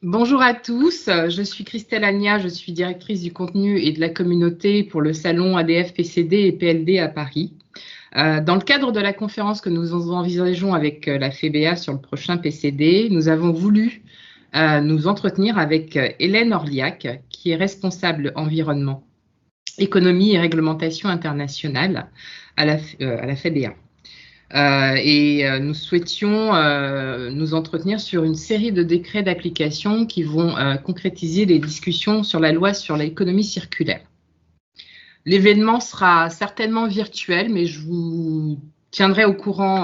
Bonjour à tous, je suis Christelle Agna, je suis directrice du contenu et de la communauté pour le salon ADF PCD et PLD à Paris. Dans le cadre de la conférence que nous envisageons avec la FEBA sur le prochain PCD, nous avons voulu nous entretenir avec Hélène Orliac, qui est responsable environnement, économie et réglementation internationale à la FEBA. Nous souhaitions nous entretenir sur une série de décrets d'application qui vont concrétiser les discussions sur la loi sur l'économie circulaire. L'événement sera certainement virtuel, mais je vous tiendrai au courant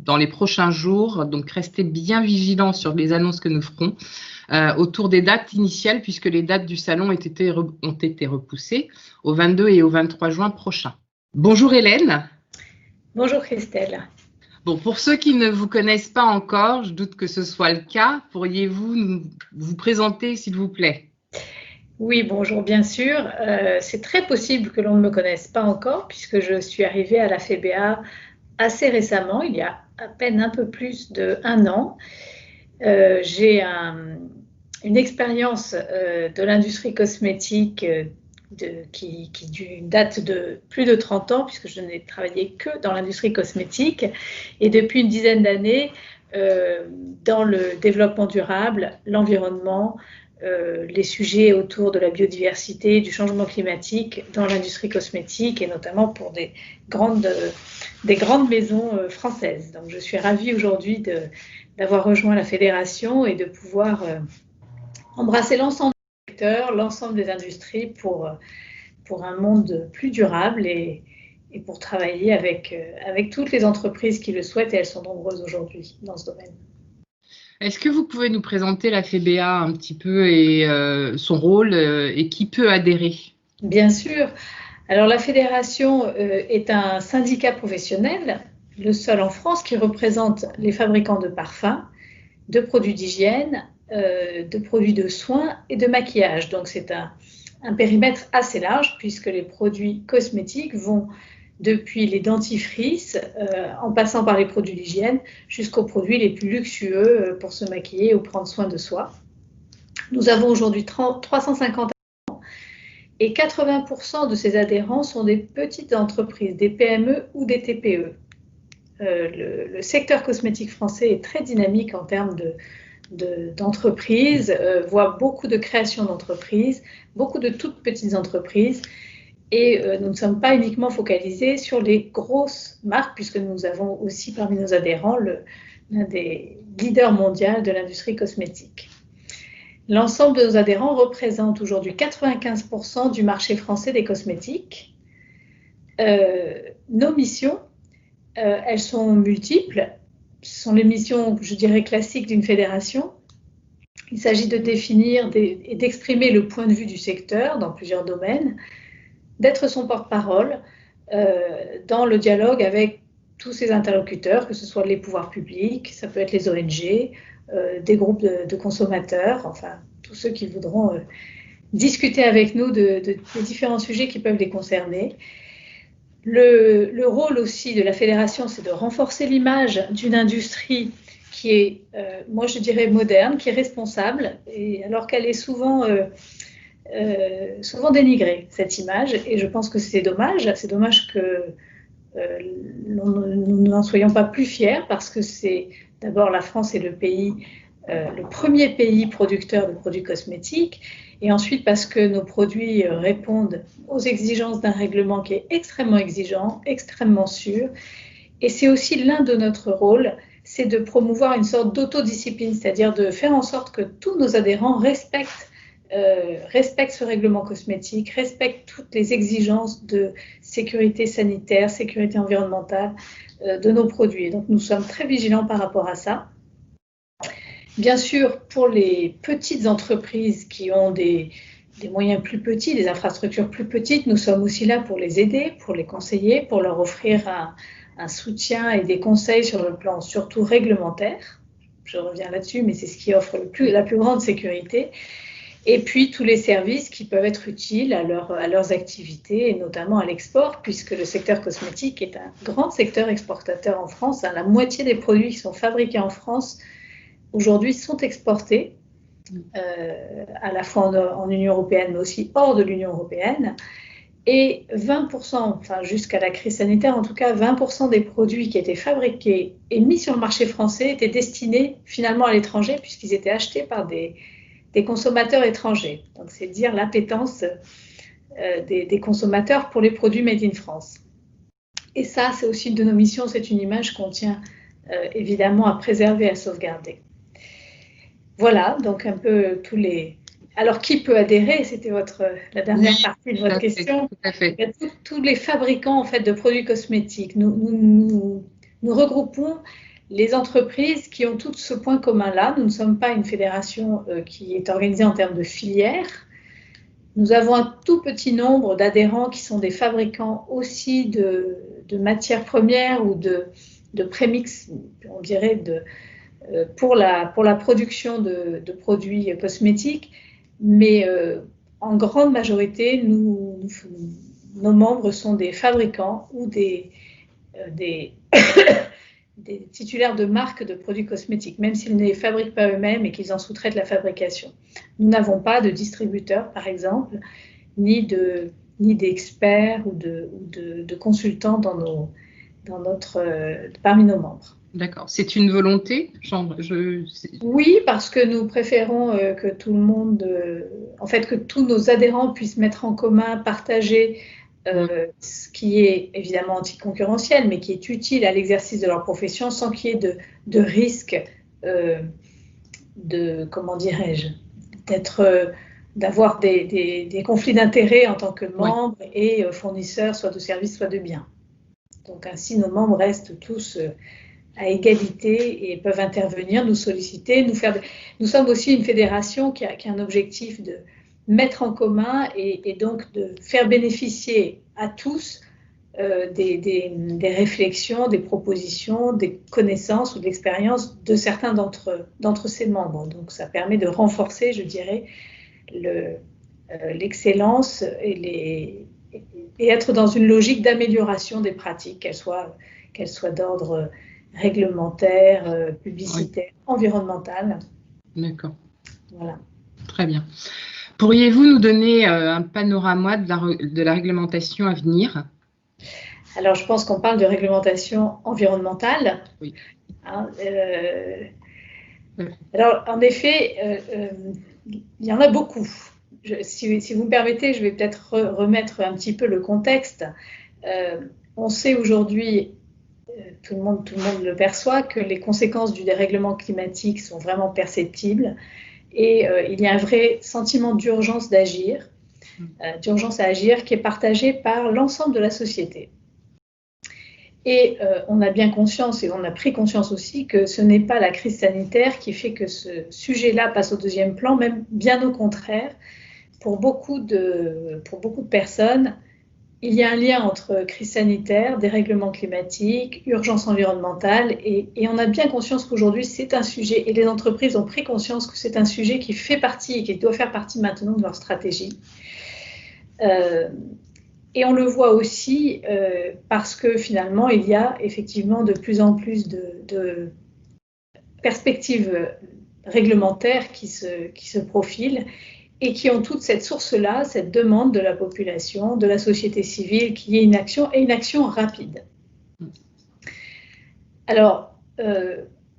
dans les prochains jours, donc restez bien vigilants sur les annonces que nous ferons autour des dates initiales, puisque les dates du salon ont été repoussées au 22 et au 23 juin prochains. Bonjour Hélène. Bonjour Christelle. Bon, pour ceux qui ne vous connaissent pas encore, je doute que ce soit le cas, pourriez-vous vous présenter s'il vous plaît? Oui, bonjour bien sûr. C'est très possible que l'on ne me connaisse pas encore puisque je suis arrivée à la FEBA assez récemment, il y a à peine un peu plus d'1 an. J'ai une expérience de l'industrie cosmétique qui date de plus de 30 ans, puisque je n'ai travaillé que dans l'industrie cosmétique, et depuis une dizaine d'années dans le développement durable, l'environnement, les sujets autour de la biodiversité, du changement climatique dans l'industrie cosmétique, et notamment pour des grandes maisons françaises. Donc je suis ravie aujourd'hui d'avoir rejoint la fédération et de pouvoir embrasser l'ensemble des secteurs, l'ensemble des industries pour un monde plus durable et pour travailler avec toutes les entreprises qui le souhaitent, et elles sont nombreuses aujourd'hui dans ce domaine. Est-ce que vous pouvez nous présenter la FEBA un petit peu et son rôle et qui peut adhérer? Bien sûr. Alors la fédération est un syndicat professionnel, le seul en France, qui représente les fabricants de parfums, de produits d'hygiène, de produits de soins et de maquillage. Donc c'est un périmètre assez large puisque les produits cosmétiques vont depuis les dentifrices, en passant par les produits d'hygiène, jusqu'aux produits les plus luxueux pour se maquiller ou prendre soin de soi. Nous avons aujourd'hui 350 adhérents et 80% de ces adhérents sont des petites entreprises, des PME ou des TPE. Le secteur cosmétique français est très dynamique en termes d'entreprises, voit beaucoup de création d'entreprises, beaucoup de toutes petites entreprises. Et nous ne sommes pas uniquement focalisés sur les grosses marques, puisque nous avons aussi parmi nos adhérents l'un des leaders mondiaux de l'industrie cosmétique. L'ensemble de nos adhérents représente aujourd'hui 95% du marché français des cosmétiques. Nos missions, elles sont multiples. Ce sont les missions, je dirais, classiques d'une fédération. Il s'agit de définir et d'exprimer le point de vue du secteur dans plusieurs domaines, d'être son porte-parole dans le dialogue avec tous ses interlocuteurs, que ce soit les pouvoirs publics, ça peut être les ONG, des groupes de consommateurs, enfin tous ceux qui voudront discuter avec nous des différents sujets qui peuvent les concerner. Le rôle aussi de la fédération, c'est de renforcer l'image d'une industrie qui est, moi je dirais, moderne, qui est responsable, et alors qu'elle est souvent dénigrée, cette image, et je pense que c'est dommage. C'est dommage que nous n'en soyons pas plus fiers, parce que c'est d'abord la France est le premier pays producteur de produits cosmétiques, et ensuite parce que nos produits répondent aux exigences d'un règlement qui est extrêmement exigeant, extrêmement sûr, et c'est aussi l'un de notre rôle, c'est de promouvoir une sorte d'autodiscipline, c'est-à-dire de faire en sorte que tous nos adhérents respectent ce règlement cosmétique, respectent toutes les exigences de sécurité sanitaire, sécurité environnementale de nos produits. Et donc nous sommes très vigilants par rapport à ça. Bien sûr, pour les petites entreprises qui ont des moyens plus petits, des infrastructures plus petites, nous sommes aussi là pour les aider, pour les conseiller, pour leur offrir un soutien et des conseils sur le plan surtout réglementaire. Je reviens là-dessus, mais c'est ce qui offre la plus grande sécurité. Et puis tous les services qui peuvent être utiles à leurs activités, et notamment à l'export, puisque le secteur cosmétique est un grand secteur exportateur en France. La moitié des produits qui sont fabriqués en France aujourd'hui sont exportés. à la fois en Union européenne, mais aussi hors de l'Union européenne. Et 20%, enfin jusqu'à la crise sanitaire, en tout cas, 20% des produits qui étaient fabriqués et mis sur le marché français étaient destinés finalement à l'étranger, puisqu'ils étaient achetés par des consommateurs étrangers. Donc, c'est dire l'appétence des consommateurs pour les produits made in France. Et ça, c'est aussi une de nos missions, c'est une image qu'on tient évidemment à préserver, à sauvegarder. Voilà, donc un peu tous les... Alors, qui peut adhérer? C'était la dernière partie de votre question. Tout à fait. Tous les fabricants en fait, de produits cosmétiques. Nous regroupons les entreprises qui ont tout ce point commun-là. Nous ne sommes pas une fédération qui est organisée en termes de filières. Nous avons un tout petit nombre d'adhérents qui sont des fabricants aussi de matières premières ou de prémix, on dirait, pour la production de produits cosmétiques. Mais en grande majorité, nos membres sont des fabricants ou des titulaires de marques de produits cosmétiques, même s'ils ne les fabriquent pas eux-mêmes et qu'ils en sous-traitent la fabrication. Nous n'avons pas de distributeurs, par exemple, ni d'experts ou de consultants parmi nos membres. D'accord. C'est une volonté, Oui, parce que nous préférons que tout le monde, en fait, que tous nos adhérents puissent mettre en commun, partager ce qui est évidemment anticoncurrentiel, mais qui est utile à l'exercice de leur profession sans qu'il y ait de risque comment dirais-je, d'avoir des conflits d'intérêts en tant que membres et fournisseurs, soit de services, soit de biens. Donc ainsi, nos membres restent tous à égalité et peuvent intervenir, nous solliciter, Nous sommes aussi une fédération qui a un objectif de mettre en commun et donc de faire bénéficier à tous des réflexions, des propositions, des connaissances ou de l'expérience de certains d'entre ces membres. Donc ça permet de renforcer, je dirais, l'excellence et être dans une logique d'amélioration des pratiques, qu'elles soient d'ordre réglementaire, publicitaire, environnemental. D'accord. Voilà. Très bien. Pourriez-vous nous donner un panorama de la réglementation à venir? Alors, je pense qu'on parle de réglementation environnementale. Oui. Alors, en effet, il y en a beaucoup. Si vous me permettez, je vais peut-être remettre un petit peu le contexte. On sait aujourd'hui, tout le monde le perçoit, que les conséquences du dérèglement climatique sont vraiment perceptibles et il y a un vrai sentiment d'urgence d'agir, d'urgence à agir qui est partagé par l'ensemble de la société. Et on a bien conscience et on a pris conscience aussi que ce n'est pas la crise sanitaire qui fait que ce sujet-là passe au deuxième plan, même bien au contraire. Pour beaucoup de personnes, il y a un lien entre crise sanitaire, dérèglement climatique, urgence environnementale et on a bien conscience qu'aujourd'hui c'est un sujet et les entreprises ont pris conscience que c'est un sujet qui fait partie et qui doit faire partie maintenant de leur stratégie. Et on le voit aussi parce que finalement il y a effectivement de plus en plus de perspectives réglementaires qui se profilent et qui ont toute cette source-là, cette demande de la population, de la société civile, qui est une action, et une action rapide. Alors,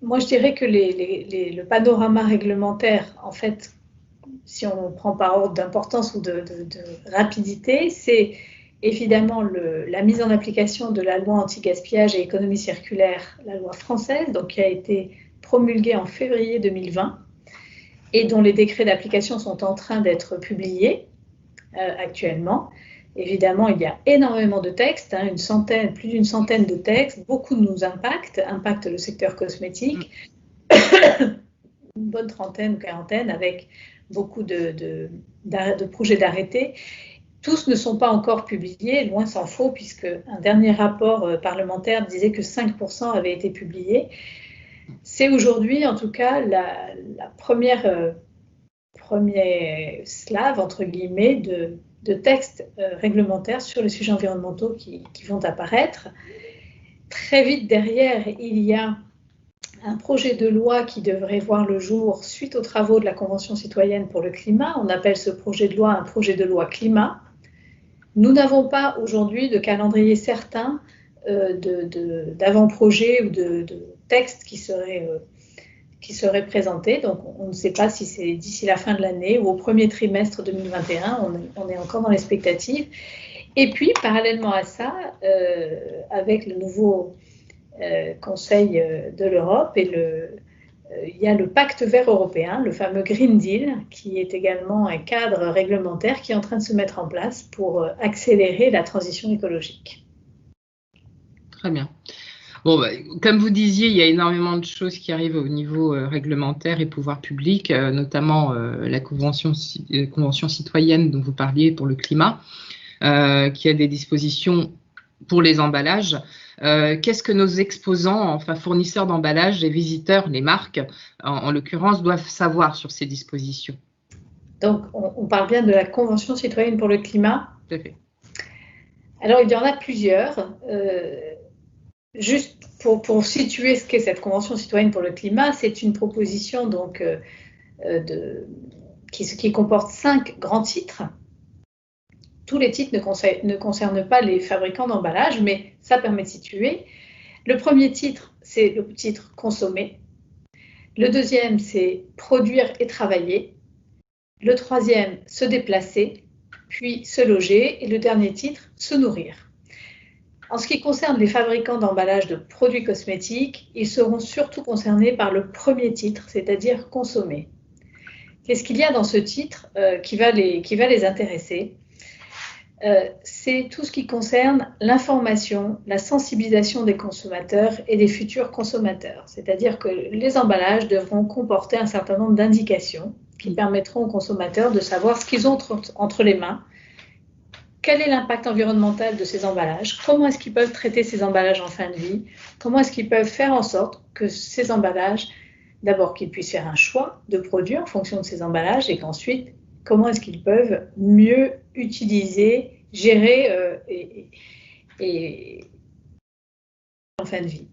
moi je dirais que le panorama réglementaire, en fait, si on prend par ordre d'importance ou de rapidité, c'est évidemment la mise en application de la loi anti-gaspillage et économie circulaire, la loi française, donc qui a été promulguée en février 2020, et dont les décrets d'application sont en train d'être publiés actuellement. Évidemment, il y a énormément de textes, plus d'une centaine de textes, beaucoup nous impactent le secteur cosmétique, une bonne trentaine ou quarantaine avec beaucoup de projets d'arrêtés. Tous ne sont pas encore publiés, loin s'en faut, puisque un dernier rapport parlementaire disait que 5% avaient été publiés. C'est aujourd'hui, en tout cas, la première slave, entre guillemets, de textes réglementaires sur les sujets environnementaux qui vont apparaître. Très vite derrière, il y a un projet de loi qui devrait voir le jour suite aux travaux de la Convention citoyenne pour le climat. On appelle ce projet de loi un projet de loi climat. Nous n'avons pas aujourd'hui de calendrier certain d'avant-projet ou de texte qui serait présenté. Donc, on ne sait pas si c'est d'ici la fin de l'année ou au premier trimestre 2021. On est encore dans l'expectative. Et puis, parallèlement à ça, avec le nouveau Conseil de l'Europe il y a le pacte vert européen, le fameux Green Deal, qui est également un cadre réglementaire qui est en train de se mettre en place pour accélérer la transition écologique. Très bien. Bon, comme vous disiez, il y a énormément de choses qui arrivent au niveau réglementaire et pouvoir public, notamment la convention citoyenne dont vous parliez pour le climat, qui a des dispositions pour les emballages. Qu'est-ce que nos exposants, enfin fournisseurs d'emballages, les visiteurs, les marques, en l'occurrence, doivent savoir sur ces dispositions? Donc, on parle bien de la Convention citoyenne pour le climat. Tout à fait. Alors, il y en a plusieurs. Juste pour situer ce qu'est cette Convention citoyenne pour le climat, c'est une proposition donc, qui comporte 5 grands titres. Tous les titres ne concernent pas les fabricants d'emballage, mais ça permet de situer. Le premier titre, c'est le titre « Consommer ». Le deuxième, c'est « Produire et travailler ». Le troisième, « Se déplacer », puis « Se loger ». Et le dernier titre, « Se nourrir ». En ce qui concerne les fabricants d'emballage de produits cosmétiques, ils seront surtout concernés par le premier titre, c'est-à-dire « Consommer ». Qu'est-ce qu'il y a dans ce titre qui va les intéresser? C'est tout ce qui concerne l'information, la sensibilisation des consommateurs et des futurs consommateurs. C'est-à-dire que les emballages devront comporter un certain nombre d'indications qui permettront aux consommateurs de savoir ce qu'ils ont entre les mains, quel est l'impact environnemental de ces emballages, comment est-ce qu'ils peuvent traiter ces emballages en fin de vie, comment est-ce qu'ils peuvent faire en sorte que ces emballages, d'abord qu'ils puissent faire un choix de produits en fonction de ces emballages et qu'ensuite, comment est-ce qu'ils peuvent mieux utiliser, gérer et en fin de vie.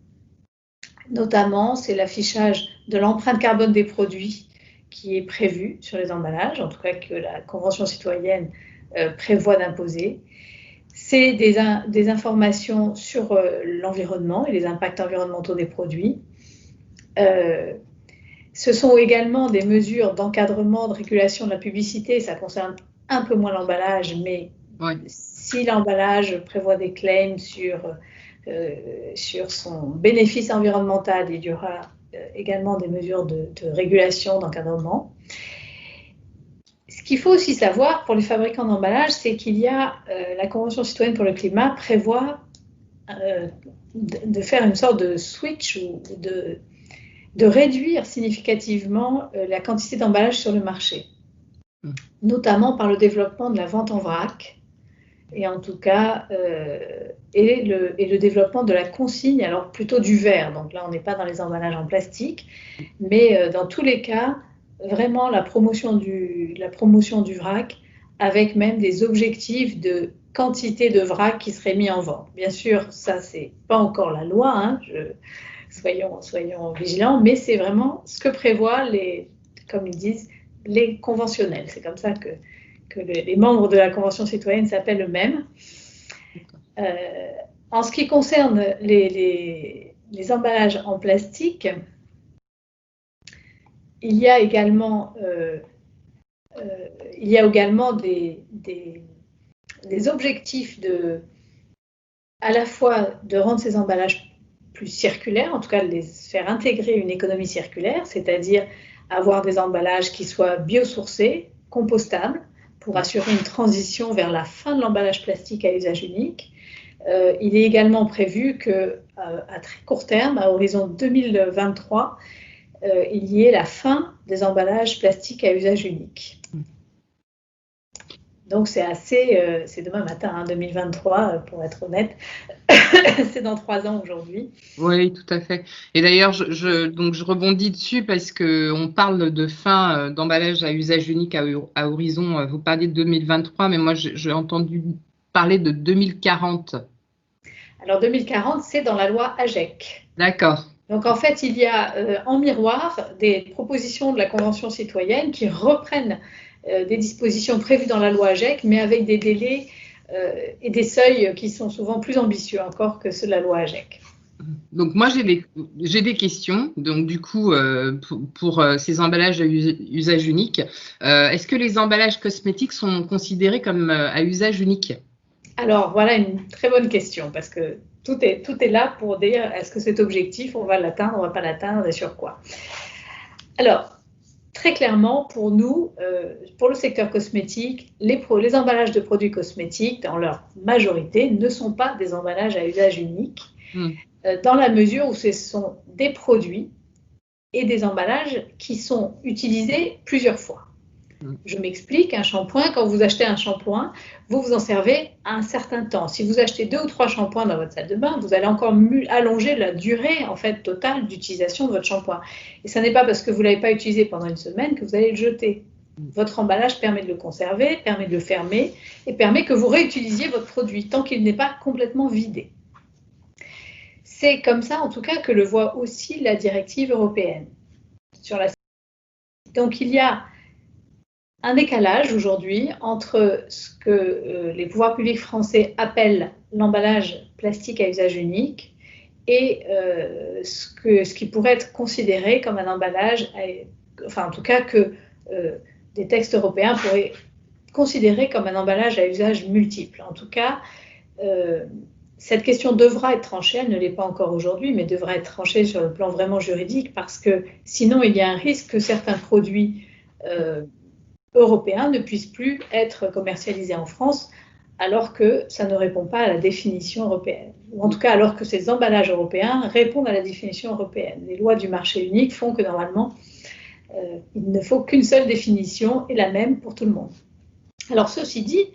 Notamment, c'est l'affichage de l'empreinte carbone des produits qui est prévu sur les emballages, en tout cas que la Convention citoyenne prévoit d'imposer. C'est des informations sur l'environnement et les impacts environnementaux des produits. Ce sont également des mesures d'encadrement, de régulation de la publicité. Ça concerne un peu moins l'emballage, mais ouais. Si l'emballage prévoit des claims sur son bénéfice environnemental, il y aura également des mesures de régulation, d'encadrement. Ce qu'il faut aussi savoir pour les fabricants d'emballage, c'est qu'il y a la Convention citoyenne pour le climat prévoit de faire une sorte de switch ou de réduire significativement la quantité d'emballage sur le marché, notamment par le développement de la vente en vrac et en tout cas et le développement de la consigne, alors plutôt du verre. Donc là, on n'est pas dans les emballages en plastique, mais dans tous les cas, vraiment la promotion du vrac avec même des objectifs de quantité de vrac qui seraient mis en vente. Bien sûr, ça, c'est pas encore la loi, hein, soyons vigilants, mais c'est vraiment ce que prévoient comme ils disent, les conventionnels. C'est comme ça que les membres de la Convention citoyenne s'appellent eux-mêmes. En ce qui concerne les emballages en plastique, il y a également des objectifs à la fois de rendre ces emballages plus circulaires, en tout cas de les faire intégrer une économie circulaire, c'est-à-dire avoir des emballages qui soient biosourcés, compostables, pour assurer une transition vers la fin de l'emballage plastique à usage unique. Il est également prévu qu'à très court terme, à horizon 2023, il y ait la fin des emballages plastiques à usage unique. Donc c'est demain matin, hein, 2023, pour être honnête, c'est dans 3 ans aujourd'hui. Oui, tout à fait. Et d'ailleurs, je rebondis dessus parce qu'on parle de fin d'emballage à usage unique à horizon, vous parliez de 2023, mais moi j'ai entendu parler de 2040. Alors 2040, c'est dans la loi AGEC. D'accord. Donc en fait, il y a en miroir des propositions de la Convention citoyenne qui reprennent des dispositions prévues dans la loi AGEC, mais avec des délais et des seuils qui sont souvent plus ambitieux encore que ceux de la loi AGEC. Donc moi j'ai des questions. Donc du coup pour ces emballages à usage unique, est-ce que les emballages cosmétiques sont considérés comme à usage unique? Alors voilà une très bonne question parce que tout est là pour dire est-ce que cet objectif on va l'atteindre, on va pas l'atteindre et sur quoi. Alors très clairement pour nous, pour le secteur cosmétique, les emballages de produits cosmétiques dans leur majorité ne sont pas des emballages à usage unique. Dans la mesure où ce sont des produits et des emballages qui sont utilisés plusieurs fois. Je m'explique, un shampoing, quand vous achetez un shampoing, vous vous en servez un certain temps. Si vous achetez 2 ou 3 shampoings dans votre salle de bain, vous allez encore allonger la durée en fait, totale d'utilisation de votre shampoing. Et ce n'est pas parce que vous ne l'avez pas utilisé pendant une semaine que vous allez le jeter. Votre emballage permet de le conserver, permet de le fermer et permet que vous réutilisiez votre produit tant qu'il n'est pas complètement vidé. C'est comme ça, en tout cas, que le voit aussi la directive européenne. Donc, il y a un décalage aujourd'hui entre ce que les pouvoirs publics français appellent l'emballage plastique à usage unique et ce qui pourrait être considéré comme un emballage, enfin, en tout cas, que des textes européens pourraient considérer comme un emballage à usage multiple. En tout cas, cette question devra être tranchée, elle ne l'est pas encore aujourd'hui, mais devra être tranchée sur le plan vraiment juridique parce que sinon il y a un risque que certains produits européens ne puissent plus être commercialisés en France alors que ça ne répond pas à la définition européenne. Ou en tout cas alors que ces emballages européens répondent à la définition européenne. Les lois du marché unique font que normalement il ne faut qu'une seule définition et la même pour tout le monde. Alors ceci dit,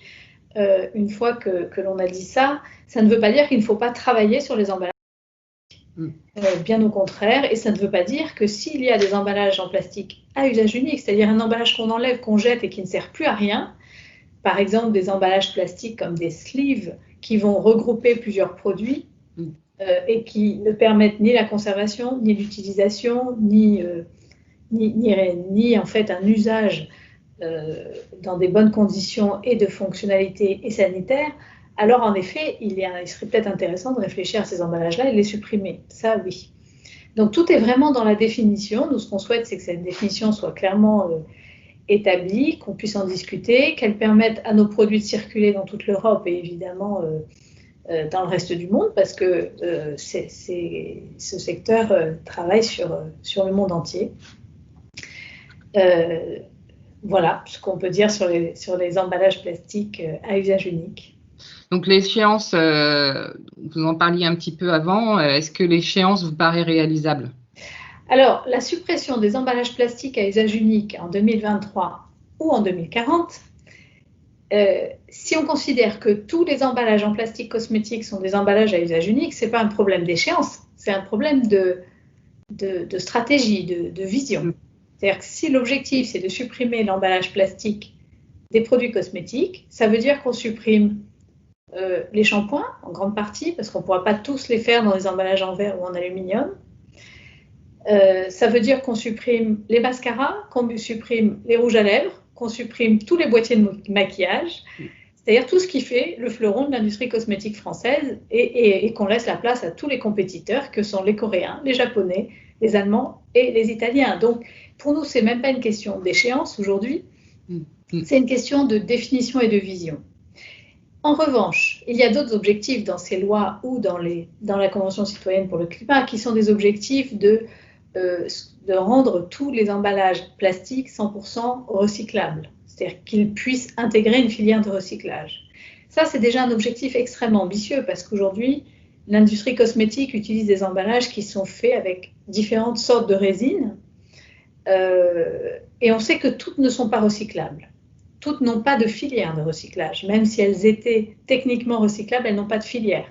une fois que l'on a dit ça, ça ne veut pas dire qu'il ne faut pas travailler sur les emballages. Bien au contraire, et ça ne veut pas dire que s'il y a des emballages en plastique à usage unique, c'est-à-dire un emballage qu'on enlève, qu'on jette et qui ne sert plus à rien, par exemple des emballages plastiques comme des sleeves qui vont regrouper plusieurs produits et qui ne permettent ni la conservation, ni l'utilisation, ni en fait un usage dans des bonnes conditions et de fonctionnalité et sanitaire, alors en effet, il serait peut-être intéressant de réfléchir à ces emballages-là et de les supprimer. Ça, oui. Donc tout est vraiment dans la définition. Nous, ce qu'on souhaite, c'est que cette définition soit clairement établie, qu'on puisse en discuter, qu'elle permette à nos produits de circuler dans toute l'Europe et évidemment dans le reste du monde, parce que ce secteur travaille sur le monde entier. Voilà ce qu'on peut dire sur les emballages plastiques à usage unique. Donc l'échéance, vous en parliez un petit peu avant, est-ce que l'échéance vous paraît réalisable? Alors, la suppression des emballages plastiques à usage unique en 2023 ou en 2040, si on considère que tous les emballages en plastique cosmétique sont des emballages à usage unique, ce n'est pas un problème d'échéance, c'est un problème de stratégie, de vision. C'est-à-dire que si l'objectif, c'est de supprimer l'emballage plastique des produits cosmétiques, ça veut dire qu'on supprime les shampoings, en grande partie, parce qu'on ne pourra pas tous les faire dans des emballages en verre ou en aluminium. Ça veut dire qu'on supprime les mascaras, qu'on supprime les rouges à lèvres, qu'on supprime tous les boîtiers de maquillage, c'est-à-dire tout ce qui fait le fleuron de l'industrie cosmétique française et qu'on laisse la place à tous les compétiteurs que sont les Coréens, les Japonais, les Allemands et les Italiens. Donc, pour nous, ce n'est même pas une question d'échéance aujourd'hui, c'est une question de définition et de vision. En revanche, il y a d'autres objectifs dans ces lois ou dans la Convention citoyenne pour le climat qui sont des objectifs de rendre tous les emballages plastiques 100% recyclables, c'est-à-dire qu'ils puissent intégrer une filière de recyclage. Ça, c'est déjà un objectif extrêmement ambitieux parce qu'aujourd'hui, l'industrie cosmétique utilise des emballages qui sont faits avec différentes sortes de résines et on sait que toutes ne sont pas recyclables. Toutes n'ont pas de filière de recyclage. Même si elles étaient techniquement recyclables, elles n'ont pas de filière.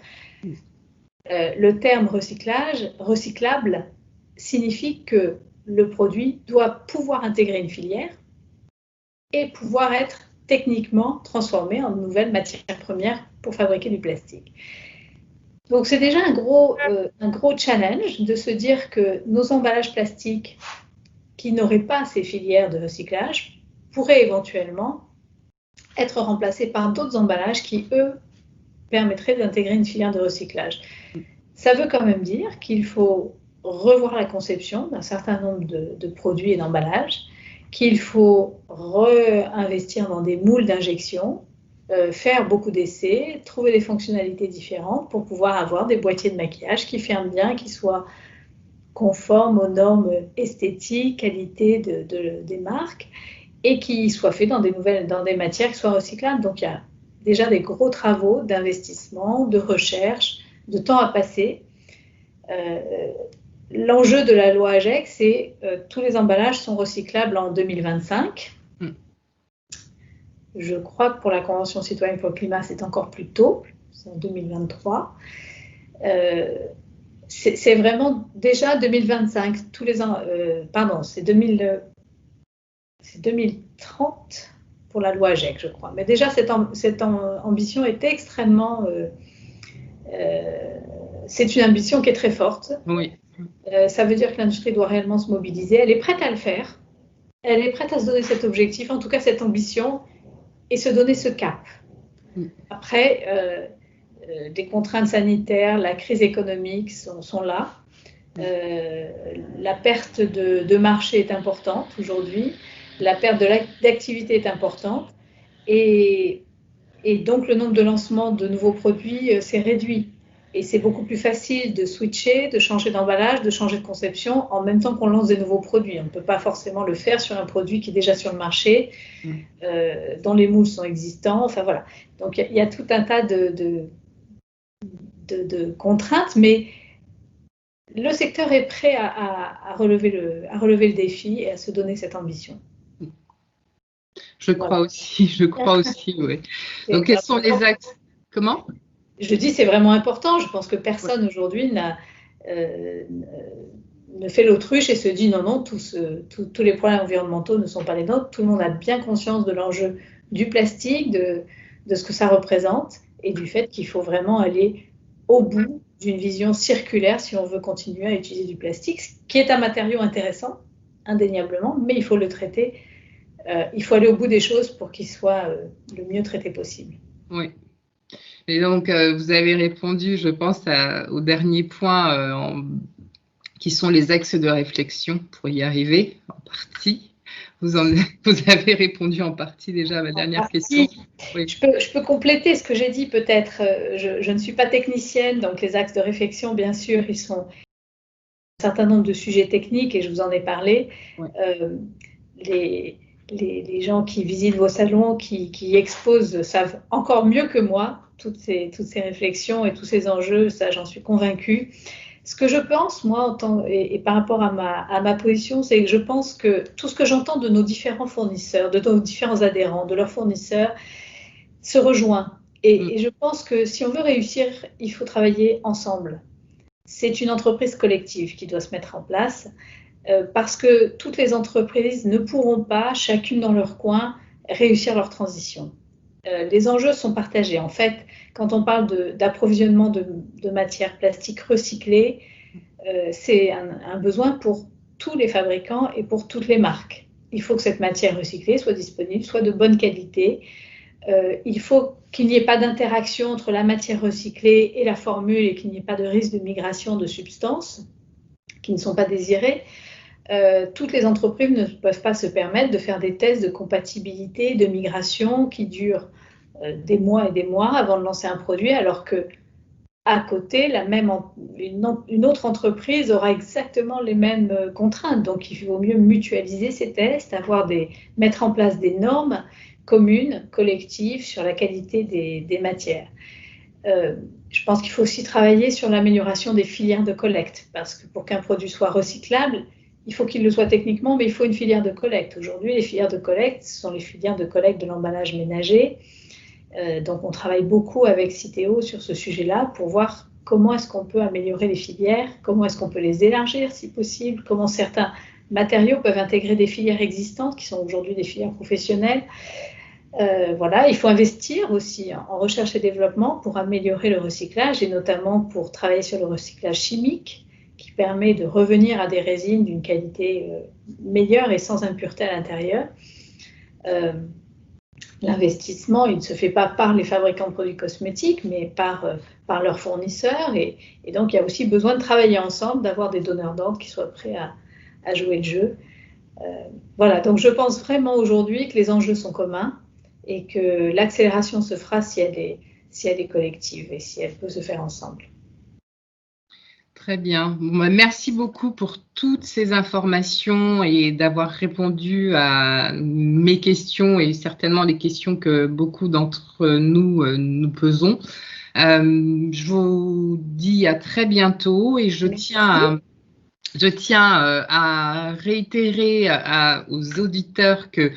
Le terme recyclable, signifie que le produit doit pouvoir intégrer une filière et pouvoir être techniquement transformé en nouvelle matière première pour fabriquer du plastique. Donc c'est déjà un gros challenge de se dire que nos emballages plastiques qui n'auraient pas ces filières de recyclage pourraient éventuellement être remplacés par d'autres emballages qui, eux, permettraient d'intégrer une filière de recyclage. Ça veut quand même dire qu'il faut revoir la conception d'un certain nombre de produits et d'emballages, qu'il faut réinvestir dans des moules d'injection, faire beaucoup d'essais, trouver des fonctionnalités différentes pour pouvoir avoir des boîtiers de maquillage qui ferment bien, qui soient conformes aux normes esthétiques, qualité des marques, et qui soient faits dans des matières qui soient recyclables. Donc il y a déjà des gros travaux d'investissement, de recherche, de temps à passer. L'enjeu de la loi AGEC, c'est tous les emballages sont recyclables en 2025. Je crois que pour la Convention citoyenne pour le climat, c'est encore plus tôt, c'est en 2023. C'est vraiment déjà 2025, tous les ans, c'est 2030 pour la loi AGEC, je crois. Mais déjà, cette ambition est extrêmement... c'est une ambition qui est très forte. Oui. Ça veut dire que l'industrie doit réellement se mobiliser. Elle est prête à le faire. Elle est prête à se donner cet objectif, en tout cas cette ambition, et se donner ce cap. Après, des contraintes sanitaires, la crise économique sont là. La perte de marché est importante aujourd'hui. La perte d'activité est importante. Et donc, le nombre de lancements de nouveaux produits s'est réduit. Et c'est beaucoup plus facile de switcher, de changer d'emballage, de changer de conception en même temps qu'on lance des nouveaux produits. On ne peut pas forcément le faire sur un produit qui est déjà sur le marché, dont les moules sont existants. Enfin voilà. Donc il y a tout un tas de contraintes, mais le secteur est prêt à relever le défi et à se donner cette ambition. Je crois aussi, oui. Donc quels sont les axes? Comment? Je dis c'est vraiment important. Je pense que personne aujourd'hui ne fait l'autruche et se dit non, tous les problèmes environnementaux ne sont pas les nôtres. Tout le monde a bien conscience de l'enjeu du plastique, de ce que ça représente et du fait qu'il faut vraiment aller au bout d'une vision circulaire si on veut continuer à utiliser du plastique, qui est un matériau intéressant, indéniablement, mais il faut le traiter. Il faut aller au bout des choses pour qu'il soit le mieux traité possible. Oui. Et donc, vous avez répondu, je pense, au dernier point, qui sont les axes de réflexion pour y arriver, en partie. Vous avez répondu en partie déjà à ma dernière question. Oui. Je peux compléter ce que j'ai dit peut-être. Je ne suis pas technicienne, donc les axes de réflexion, bien sûr, ils sont un certain nombre de sujets techniques et je vous en ai parlé. Oui. Les gens qui visitent vos salons, qui exposent, savent encore mieux que moi toutes ces réflexions et tous ces enjeux, ça j'en suis convaincue. Ce que je pense, moi, et par rapport à ma position, c'est que je pense que tout ce que j'entends de nos différents fournisseurs, de nos différents adhérents, de leurs fournisseurs, se rejoint. Et je pense que si on veut réussir, il faut travailler ensemble. C'est une entreprise collective qui doit se mettre en place. Parce que toutes les entreprises ne pourront pas, chacune dans leur coin, réussir leur transition. Les enjeux sont partagés. En fait, quand on parle d'approvisionnement de matières plastiques recyclées, c'est un besoin pour tous les fabricants et pour toutes les marques. Il faut que cette matière recyclée soit disponible, soit de bonne qualité. Il faut qu'il n'y ait pas d'interaction entre la matière recyclée et la formule et qu'il n'y ait pas de risque de migration de substances qui ne sont pas désirées. Toutes les entreprises ne peuvent pas se permettre de faire des tests de compatibilité, de migration qui durent des mois et des mois avant de lancer un produit, alors que à côté, une autre entreprise aura exactement les mêmes contraintes. Donc, il vaut mieux mutualiser ces tests, mettre en place des normes communes, collectives sur la qualité des matières. Je pense qu'il faut aussi travailler sur l'amélioration des filières de collecte, parce que pour qu'un produit soit recyclable, il faut qu'il le soit techniquement, mais il faut une filière de collecte. Aujourd'hui, les filières de collecte, ce sont les filières de collecte de l'emballage ménager. Donc, on travaille beaucoup avec Citeo sur ce sujet-là pour voir comment est-ce qu'on peut améliorer les filières, comment est-ce qu'on peut les élargir si possible, comment certains matériaux peuvent intégrer des filières existantes qui sont aujourd'hui des filières professionnelles. Voilà, il faut investir aussi en recherche et développement pour améliorer le recyclage et notamment pour travailler sur le recyclage chimique qui permet de revenir à des résines d'une qualité meilleure et sans impureté à l'intérieur. L'investissement, il ne se fait pas par les fabricants de produits cosmétiques, mais par leurs fournisseurs. Et donc, il y a aussi besoin de travailler ensemble, d'avoir des donneurs d'ordre qui soient prêts à jouer le jeu. Voilà, donc je pense vraiment aujourd'hui que les enjeux sont communs et que l'accélération se fera si elle est collective et si elle peut se faire ensemble. Très bien. Merci beaucoup pour toutes ces informations et d'avoir répondu à mes questions et certainement les questions que beaucoup d'entre nous nous posons. Je vous dis à très bientôt et je tiens à réitérer aux auditeurs que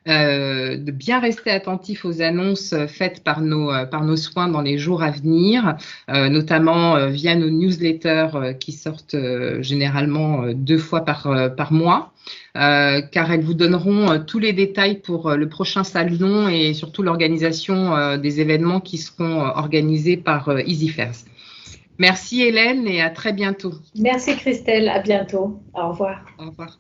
de bien rester attentifs aux annonces faites par nos soins dans les jours à venir, notamment via nos newsletters qui sortent généralement 2 fois par mois, car elles vous donneront tous les détails pour le prochain salon et surtout l'organisation des événements qui seront organisés par EasyFairs. Merci Hélène et à très bientôt. Merci Christelle, à bientôt. Au revoir. Au revoir.